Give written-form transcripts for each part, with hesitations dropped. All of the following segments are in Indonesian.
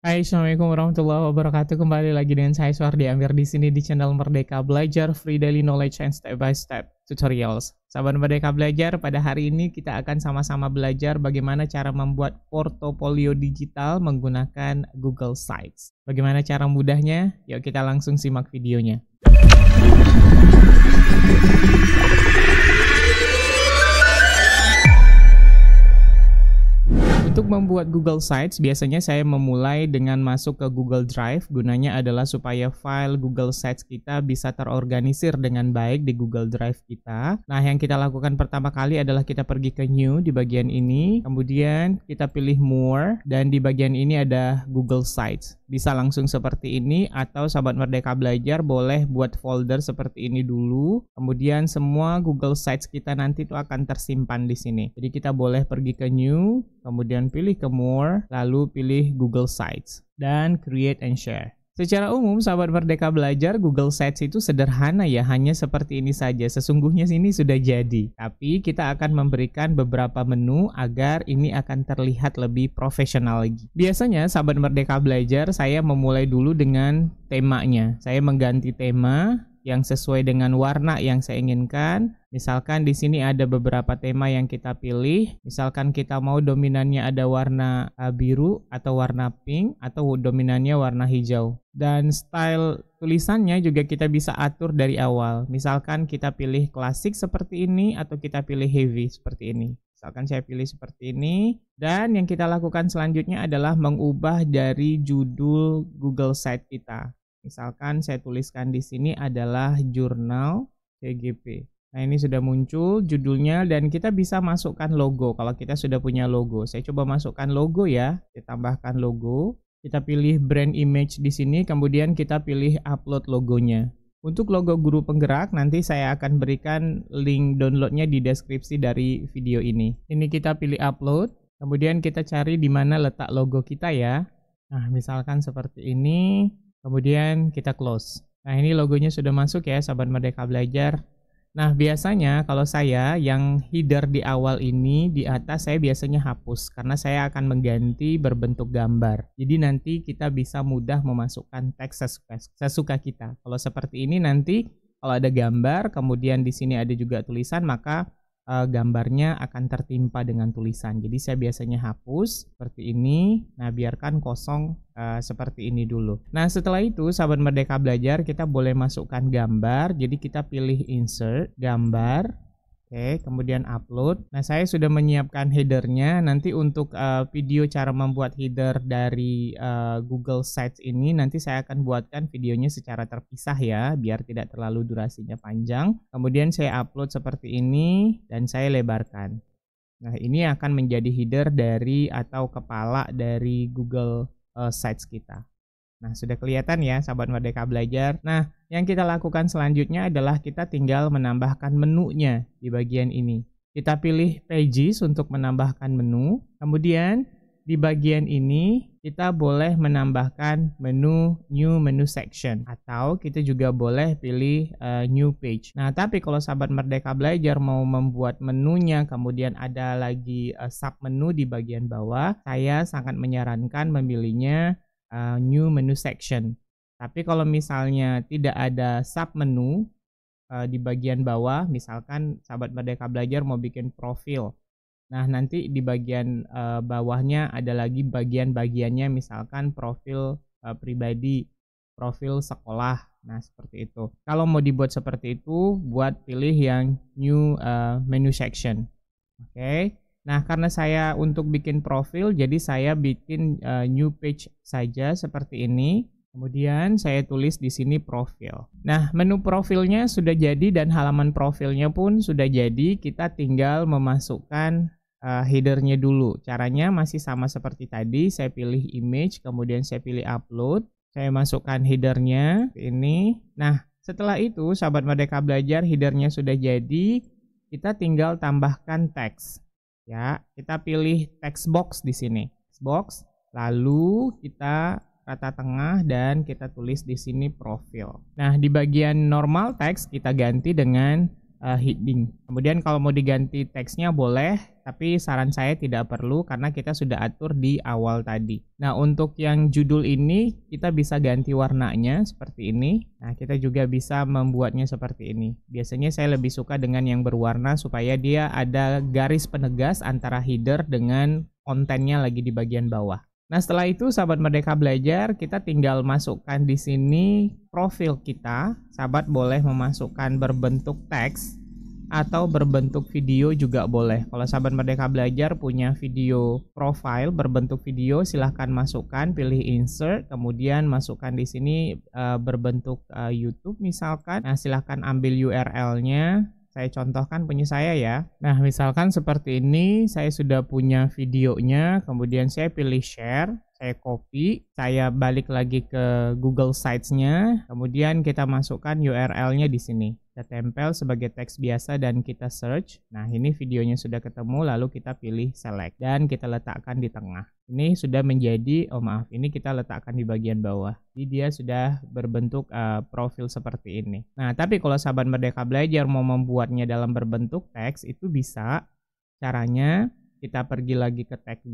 Hai, assalamualaikum warahmatullahi wabarakatuh. Kembali lagi dengan saya Suardi Amir di sini di channel Merdeka Belajar, Free Daily Knowledge and Step by Step Tutorials. Sahabat Merdeka Belajar, pada hari ini kita akan sama-sama belajar bagaimana cara membuat portofolio digital menggunakan Google Sites. Bagaimana cara mudahnya? Yuk kita langsung simak videonya. Untuk membuat Google Sites, biasanya saya memulai dengan masuk ke Google Drive. Gunanya adalah supaya file Google Sites kita bisa terorganisir dengan baik di Google Drive kita. Nah, yang kita lakukan pertama kali adalah kita pergi ke New di bagian ini. Kemudian kita pilih More, dan di bagian ini ada Google Sites. Bisa langsung seperti ini, atau sahabat Merdeka Belajar boleh buat folder seperti ini dulu. Kemudian semua Google Sites kita nanti itu akan tersimpan di sini. Jadi kita boleh pergi ke New, kemudian pilih ke More, lalu pilih Google Sites, dan Create and Share. Secara umum, sahabat Merdeka Belajar, Google Sites itu sederhana ya, hanya seperti ini saja. Sesungguhnya sini sudah jadi, tapi kita akan memberikan beberapa menu agar ini akan terlihat lebih profesional lagi. Biasanya, sahabat Merdeka Belajar, saya memulai dulu dengan temanya. Saya mengganti tema yang sesuai dengan warna yang saya inginkan. Misalkan di sini ada beberapa tema yang kita pilih. Misalkan kita mau dominannya ada warna biru atau warna pink, atau dominannya warna hijau. Dan style tulisannya juga kita bisa atur dari awal. Misalkan kita pilih klasik seperti ini, atau kita pilih heavy seperti ini. Misalkan saya pilih seperti ini. Dan yang kita lakukan selanjutnya adalah mengubah dari judul Google Site kita. Misalkan saya tuliskan di sini adalah jurnal CGP. Nah, ini sudah muncul judulnya, dan kita bisa masukkan logo kalau kita sudah punya logo. Saya coba masukkan logo ya. Saya tambahkan logo. Kita pilih brand image di sini, kemudian kita pilih upload logonya. Untuk logo guru penggerak nanti saya akan berikan link downloadnya di deskripsi dari video ini. Ini kita pilih upload, kemudian kita cari di mana letak logo kita ya. Nah, misalkan seperti ini. Kemudian kita close. Nah, ini logonya sudah masuk ya, sahabat Merdeka Belajar. Nah, biasanya kalau saya yang header di awal ini, di atas saya biasanya hapus karena saya akan mengganti berbentuk gambar. Jadi nanti kita bisa mudah memasukkan teks sesuka kita. Kalau seperti ini nanti kalau ada gambar, kemudian di sini ada juga tulisan, maka gambarnya akan tertimpa dengan tulisan. Jadi saya biasanya hapus seperti ini. Nah, biarkan kosong seperti ini dulu. Nah, setelah itu sahabat Merdeka Belajar, kita boleh masukkan gambar. Jadi kita pilih insert gambar. Oke, kemudian upload. Nah, saya sudah menyiapkan headernya. Nanti untuk video cara membuat header dari Google Sites ini, nanti saya akan buatkan videonya secara terpisah ya, biar tidak terlalu durasinya panjang. Kemudian saya upload seperti ini, dan saya lebarkan. Nah, ini akan menjadi header dari atau kepala dari Google Sites kita. Nah, sudah kelihatan ya, sahabat Merdeka Belajar. Nah, yang kita lakukan selanjutnya adalah kita tinggal menambahkan menunya di bagian ini. Kita pilih Pages untuk menambahkan menu. Kemudian di bagian ini kita boleh menambahkan menu New Menu Section. Atau kita juga boleh pilih New Page. Nah, tapi kalau sahabat Merdeka Belajar mau membuat menunya, kemudian ada lagi sub menu di bagian bawah, saya sangat menyarankan memilihnya New Menu Section. Tapi kalau misalnya tidak ada sub menu di bagian bawah, misalkan sahabat Merdeka Belajar mau bikin profil. Nah, nanti di bagian bawahnya ada lagi bagian-bagiannya, misalkan profil pribadi, profil sekolah. Nah, seperti itu. Kalau mau dibuat seperti itu, buat pilih yang New Menu Section. Oke. Nah, karena saya untuk bikin profil, jadi saya bikin new page saja seperti ini. Kemudian saya tulis di sini profil. Nah, menu profilnya sudah jadi dan halaman profilnya pun sudah jadi. Kita tinggal memasukkan headernya dulu. Caranya masih sama seperti tadi. Saya pilih image, kemudian saya pilih upload. Saya masukkan headernya ini. Nah, setelah itu sahabat Merdeka Belajar, headernya sudah jadi. Kita tinggal tambahkan teks. Ya, kita pilih text box di sini. Text box, lalu kita kata tengah dan kita tulis di sini profil. Nah, di bagian normal teks kita ganti dengan heading. Kemudian kalau mau diganti teksnya boleh, tapi saran saya tidak perlu karena kita sudah atur di awal tadi. Nah, untuk yang judul ini kita bisa ganti warnanya seperti ini. Nah, kita juga bisa membuatnya seperti ini. Biasanya saya lebih suka dengan yang berwarna supaya dia ada garis penegas antara header dengan kontennya lagi di bagian bawah. Nah, setelah itu sahabat Merdeka Belajar, kita tinggal masukkan di sini profil kita. Sahabat boleh memasukkan berbentuk teks atau berbentuk video juga boleh. Kalau sahabat Merdeka Belajar punya video profile berbentuk video, silahkan masukkan, pilih insert, kemudian masukkan di sini berbentuk YouTube misalkan. Nah, silahkan ambil URL-nya. Saya contohkan punya saya ya. Nah, misalkan seperti ini, saya sudah punya videonya, kemudian saya pilih share, saya copy, saya balik lagi ke Google Sites-nya, kemudian kita masukkan URL-nya di sini. Kita tempel sebagai teks biasa dan kita search. Nah, ini videonya sudah ketemu, lalu kita pilih select dan kita letakkan di tengah. Ini sudah menjadi, ini kita letakkan di bagian bawah. Jadi dia sudah berbentuk profil seperti ini. Nah, tapi kalau sahabat Merdeka Belajar mau membuatnya dalam berbentuk teks, itu bisa. Caranya kita pergi lagi ke text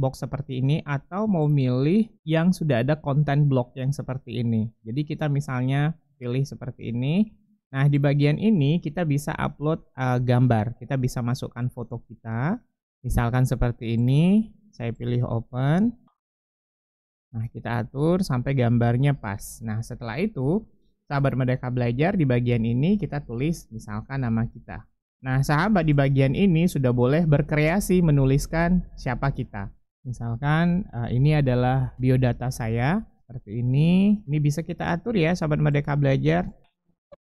box seperti ini, atau mau milih yang sudah ada content block yang seperti ini. Jadi kita misalnya pilih seperti ini. Nah, di bagian ini kita bisa upload gambar. Kita bisa masukkan foto kita. Misalkan seperti ini, saya pilih open. Nah, kita atur sampai gambarnya pas. Nah, setelah itu, sahabat Merdeka Belajar di bagian ini kita tulis misalkan nama kita. Nah, sahabat di bagian ini sudah boleh berkreasi menuliskan siapa kita. Misalkan ini adalah biodata saya, seperti ini. Ini bisa kita atur ya, sahabat Merdeka Belajar.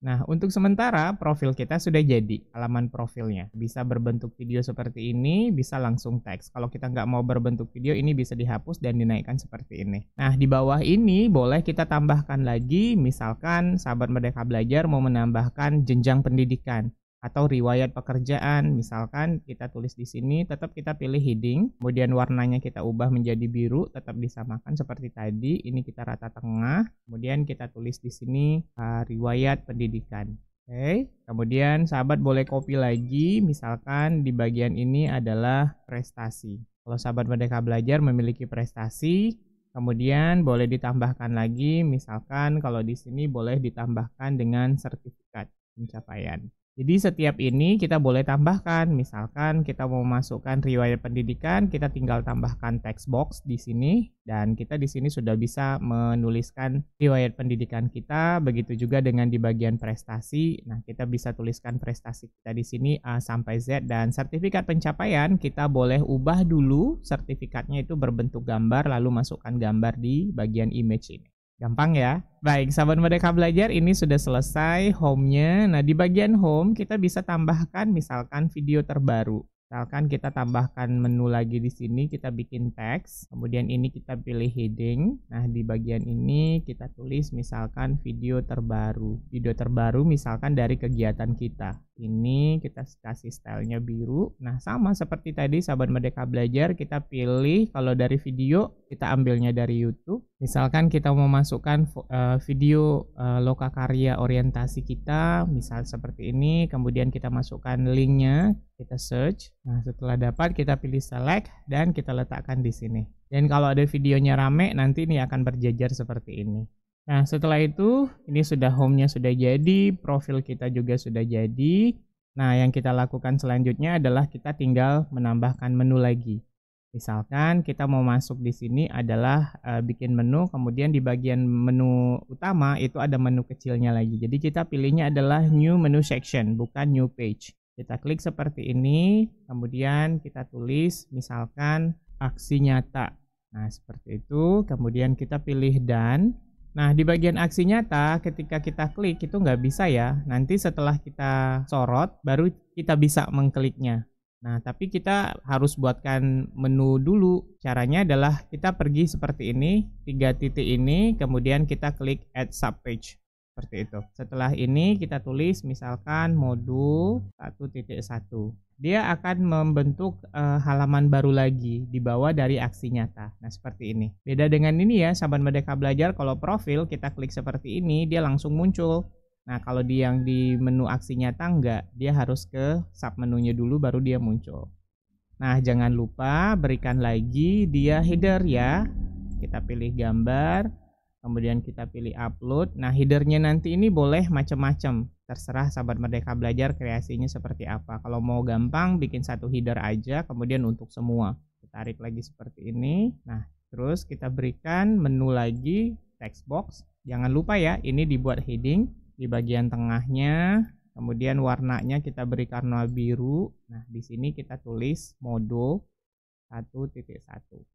Nah, untuk sementara profil kita sudah jadi, halaman profilnya. Bisa berbentuk video seperti ini, bisa langsung teks. Kalau kita nggak mau berbentuk video, ini bisa dihapus dan dinaikkan seperti ini. Nah, di bawah ini boleh kita tambahkan lagi, misalkan sahabat Merdeka Belajar mau menambahkan jenjang pendidikan atau riwayat pekerjaan. Misalkan kita tulis di sini, tetap kita pilih heading, kemudian warnanya kita ubah menjadi biru, tetap disamakan seperti tadi. Ini kita rata tengah, kemudian kita tulis di sini riwayat pendidikan. Oke, kemudian sahabat boleh copy lagi, misalkan di bagian ini adalah prestasi. Kalau sahabat Merdeka Belajar memiliki prestasi, kemudian boleh ditambahkan lagi, misalkan kalau di sini boleh ditambahkan dengan sertifikat pencapaian. Jadi setiap ini kita boleh tambahkan, misalkan kita mau masukkan riwayat pendidikan, kita tinggal tambahkan text box di sini, dan kita di sini sudah bisa menuliskan riwayat pendidikan kita. Begitu juga dengan di bagian prestasi. Nah, kita bisa tuliskan prestasi kita di sini A sampai Z, dan sertifikat pencapaian kita boleh ubah dulu sertifikatnya itu berbentuk gambar, lalu masukkan gambar di bagian image ini. Gampang ya? Baik, sahabat Merdeka Belajar, ini sudah selesai home-nya. Nah, di bagian home kita bisa tambahkan misalkan video terbaru. Misalkan kita tambahkan menu lagi di sini, kita bikin teks, kemudian ini kita pilih heading. Nah, di bagian ini kita tulis misalkan video terbaru. Video terbaru misalkan dari kegiatan kita. Ini kita kasih stylenya biru. Nah, sama seperti tadi sahabat Merdeka Belajar, kita pilih kalau dari video kita ambilnya dari YouTube. Misalkan kita mau masukkan video lokakarya orientasi kita, misal seperti ini, kemudian kita masukkan linknya, kita search. Nah, setelah dapat kita pilih select dan kita letakkan di sini. Dan kalau ada videonya rame, nanti ini akan berjejer seperti ini. Nah, setelah itu ini sudah home-nya sudah jadi, profil kita juga sudah jadi. Nah, yang kita lakukan selanjutnya adalah kita tinggal menambahkan menu lagi. Misalkan kita mau masuk di sini adalah bikin menu, kemudian di bagian menu utama itu ada menu kecilnya lagi. Jadi kita pilihnya adalah new menu section, bukan new page. Kita klik seperti ini, kemudian kita tulis misalkan aksi nyata. Nah, seperti itu, kemudian kita pilih done. Nah, di bagian aksi nyata ketika kita klik itu nggak bisa ya. Nanti setelah kita sorot baru kita bisa mengkliknya. Nah, tapi kita harus buatkan menu dulu. Caranya adalah kita pergi seperti ini, 3 titik ini, kemudian kita klik add subpage. Seperti itu. Setelah ini kita tulis misalkan modul 1.1. Dia akan membentuk halaman baru lagi di bawah dari aksi nyata. Nah, seperti ini. Beda dengan ini ya, sahabat Merdeka Belajar, kalau profil kita klik seperti ini, dia langsung muncul. Nah, kalau yang di menu aksi nyata enggak, dia harus ke submenunya dulu baru dia muncul. Nah, jangan lupa berikan lagi dia header ya. Kita pilih gambar, kemudian kita pilih upload. Nah, headernya nanti ini boleh macam-macam. Terserah sahabat Merdeka Belajar kreasinya seperti apa. Kalau mau gampang, bikin satu header aja, kemudian untuk semua. Kita tarik lagi seperti ini. Nah, terus kita berikan menu lagi, text box. Jangan lupa ya, ini dibuat heading di bagian tengahnya. Kemudian warnanya kita berikan warna biru. Nah, di sini kita tulis modul 1.1.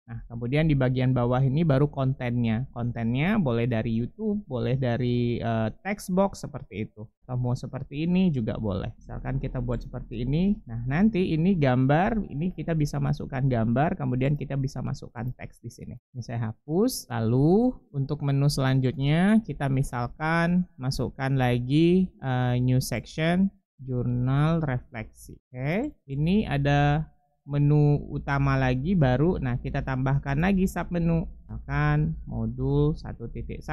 Nah, kemudian di bagian bawah ini baru kontennya. Kontennya boleh dari YouTube, boleh dari text box seperti itu. Atau mau seperti ini juga boleh. Misalkan kita buat seperti ini. Nah, nanti ini gambar, ini kita bisa masukkan gambar, kemudian kita bisa masukkan teks di sini. Ini saya hapus. Lalu untuk menu selanjutnya kita misalkan masukkan lagi new section jurnal refleksi. Oke, ini ada menu utama lagi baru. Nah, kita tambahkan lagi submenu, misalkan modul 1.1,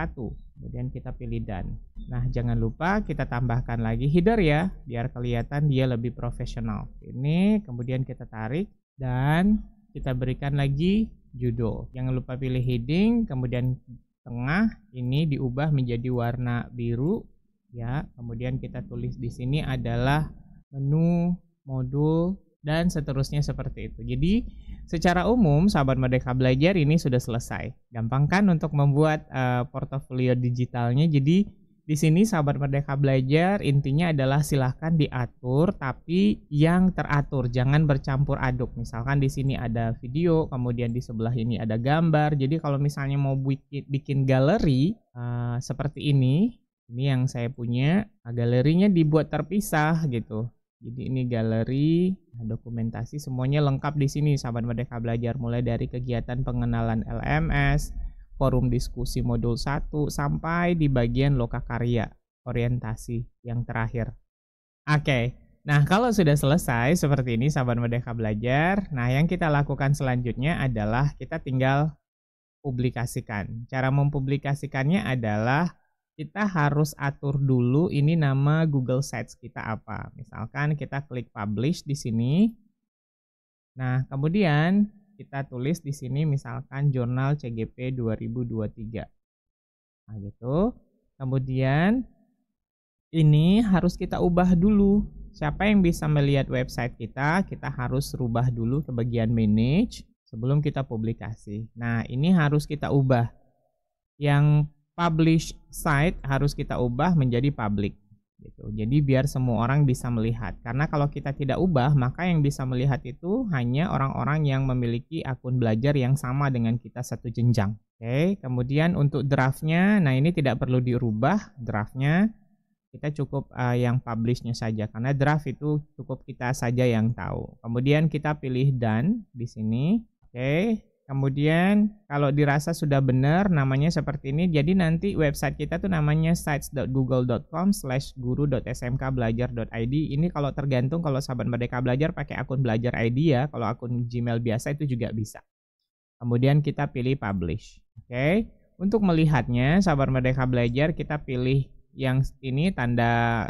kemudian kita pilih done. Nah, jangan lupa kita tambahkan lagi header ya, biar kelihatan dia lebih profesional. Ini kemudian kita tarik dan kita berikan lagi judul. Jangan lupa pilih heading, kemudian tengah ini diubah menjadi warna biru ya. Kemudian kita tulis di sini adalah menu, modul, dan seterusnya seperti itu. Jadi secara umum sahabat Merdeka Belajar ini sudah selesai. Gampang kan untuk membuat portofolio digitalnya. Jadi di sini sahabat Merdeka Belajar intinya adalah silahkan diatur tapi yang teratur, jangan bercampur aduk. Misalkan di sini ada video, kemudian di sebelah ini ada gambar. Jadi kalau misalnya mau bikin galeri seperti ini yang saya punya, galerinya dibuat terpisah gitu. Jadi ini galeri, dokumentasi semuanya lengkap di sini sahabat Merdeka Belajar, mulai dari kegiatan pengenalan LMS, forum diskusi modul 1 sampai di bagian lokakarya, orientasi yang terakhir. Oke. Nah, kalau sudah selesai seperti ini sahabat Merdeka Belajar, nah yang kita lakukan selanjutnya adalah kita tinggal publikasikan. Cara mempublikasikannya adalah kita harus atur dulu ini nama Google Sites kita apa. Misalkan kita klik publish di sini. Nah, kemudian kita tulis di sini misalkan jurnal CGP 2023. Nah, gitu. Kemudian ini harus kita ubah dulu. Siapa yang bisa melihat website kita harus rubah dulu ke bagian manage sebelum kita publikasi. Nah, ini harus kita ubah. Yang publish site harus kita ubah menjadi public gitu. Jadi biar semua orang bisa melihat. Karena kalau kita tidak ubah, maka yang bisa melihat itu hanya orang-orang yang memiliki akun belajar yang sama dengan kita satu jenjang. Oke, kemudian untuk draftnya, nah ini tidak perlu dirubah draftnya. Kita cukup yang publishnya saja karena draft itu cukup kita saja yang tahu. Kemudian kita pilih done di sini. Oke. Kemudian kalau dirasa sudah benar namanya seperti ini, jadi nanti website kita tuh namanya sites.google.com/guru.smkbelajar.id. Ini kalau tergantung, kalau sahabat Merdeka Belajar pakai akun Belajar ID ya, kalau akun Gmail biasa itu juga bisa. Kemudian kita pilih publish. Oke. Untuk melihatnya sahabat Merdeka Belajar kita pilih yang ini tanda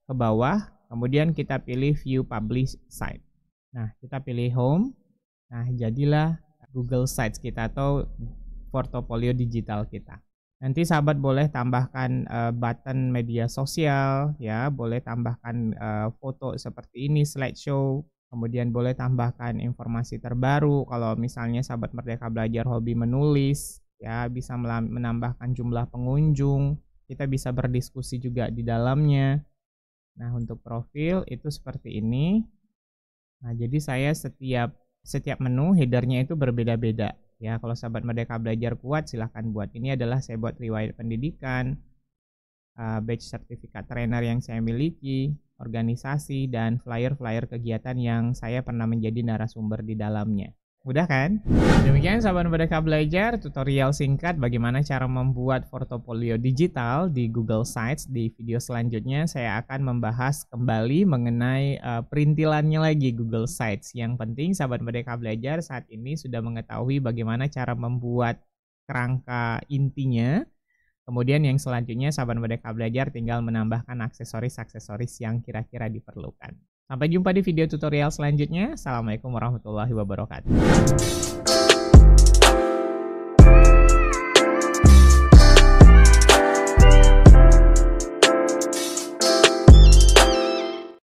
ke bawah, kemudian kita pilih view publish site. Nah, kita pilih home. Nah, jadilah Google Sites kita atau portofolio digital kita. Nanti sahabat boleh tambahkan button media sosial ya, boleh tambahkan foto seperti ini, slideshow, kemudian boleh tambahkan informasi terbaru. Kalau misalnya sahabat Merdeka Belajar hobi menulis ya, bisa menambahkan jumlah pengunjung, kita bisa berdiskusi juga di dalamnya. Nah, untuk profil itu seperti ini. Nah, jadi saya setiap menu headernya itu berbeda-beda ya. Kalau sahabat Merdeka Belajar kuat silahkan buat. Ini adalah saya buat riwayat pendidikan, badge sertifikat trainer yang saya miliki, organisasi, dan flyer-flyer kegiatan yang saya pernah menjadi narasumber di dalamnya. Mudah kan? Demikian sahabat Merdeka Belajar, tutorial singkat bagaimana cara membuat portofolio digital di Google Sites. Di video selanjutnya saya akan membahas kembali mengenai perintilannya lagi Google Sites. Yang penting sahabat Merdeka Belajar saat ini sudah mengetahui bagaimana cara membuat kerangka intinya. Kemudian yang selanjutnya sahabat Merdeka Belajar tinggal menambahkan aksesoris-aksesoris yang kira-kira diperlukan. Sampai jumpa di video tutorial selanjutnya. Assalamualaikum warahmatullahi wabarakatuh.